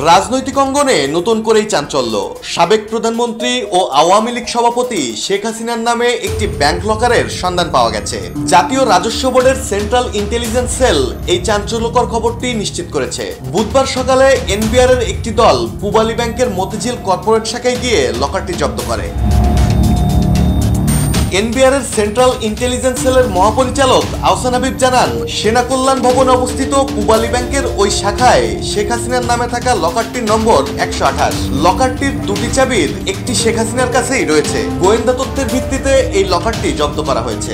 রাজনৈতিক অঙ্গনে নতুন করেই চাঞ্চল্য। সাবেক প্রধানমন্ত্রী ও আওয়ামী লীগ সভাপতি শেখ হাসিনার নামে একটি ব্যাংক লকারের সন্ধান পাওয়া গেছে। জাতীয় রাজস্ব বোর্ডের সেন্ট্রাল ইন্টেলিজেন্স সেল এই চাঞ্চল্যকর খবরটি নিশ্চিত করেছে। বুধবার সকালে এনবিআর এর একটি দল পূবালী ব্যাংকের মতিঝিল কর্পোরেট শাখায় গিয়ে লকারটি জব্দ করে। এনবিআর এর সেন্ট্রাল ইন্টেলিজেন্স সেলের মহাপরিচালক আহসান হাবিব জানান, সেনা কল্যাণ ভবনে অবস্থিত পূবালী ব্যাংকের ওই শাখায় শেখ হাসিনার নামে থাকা লকারটির নম্বর 128। লকারটির দুটি চাবির একটি শেখ হাসিনার কাছেই রয়েছে। গোয়েন্দা তথ্যের ভিত্তিতে এই লকারটি জব্দ করা হয়েছে।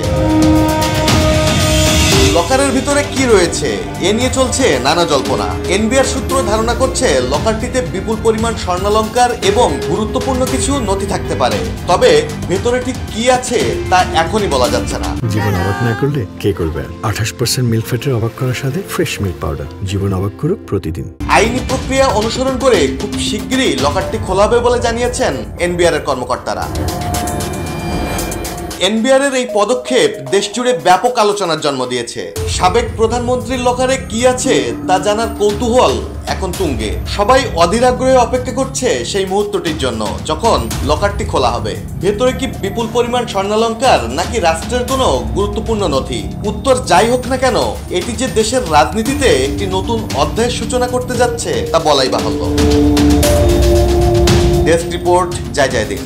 লকারের ভিতরে কি রয়েছে এ নিয়ে চলছে নানা জল্পনা। এনবিআর সূত্র ধারণা করছে লকারটিতে বিপুল পরিমাণ স্বর্ণালংকার এবং গুরুত্বপূর্ণ কিছু নথি থাকতে পারে। তবে ভেতরে ঠিক কি আছে তা এখনই বলা যাচ্ছে না। জীবন অবাক না করলে কে করবে? 28% মিল্ক ফ্যাটের অবাক করার সাথে ফ্রেশ মিল্ক পাউডার। জীবন অবাক করুক প্রতিদিন। আইনি প্রক্রিয়া অনুসরণ করে খুব শিগগিরই লকারটি খোলা হবে বলে জানিয়েছেন এনবিআর এর কর্মকর্তারা। এনবিআর এর এই পদক্ষেপ দেশজুড়ে ব্যাপক আলোচনার জন্ম দিয়েছে। সাবেক প্রধানমন্ত্রীর লকারে কি আছে তা জানার কৌতূহল এখন তুঙ্গে। সবাই অধীর আগ্রহে অপেক্ষা করছে সেই মুহূর্তটির জন্য, যখন লকারটি খোলা হবে। ভেতরে কি বিপুল পরিমাণ স্বর্ণালংকার নাকি রাষ্ট্রের কোনো গুরুত্বপূর্ণ নথি? উত্তর যাই হোক না কেন, এটি যে দেশের রাজনীতিতে একটি নতুন অধ্যায়ের সূচনা করতে যাচ্ছে তা বলাই বাহুল্য। ডেস্ক রিপোর্ট, জয় জয় দিন।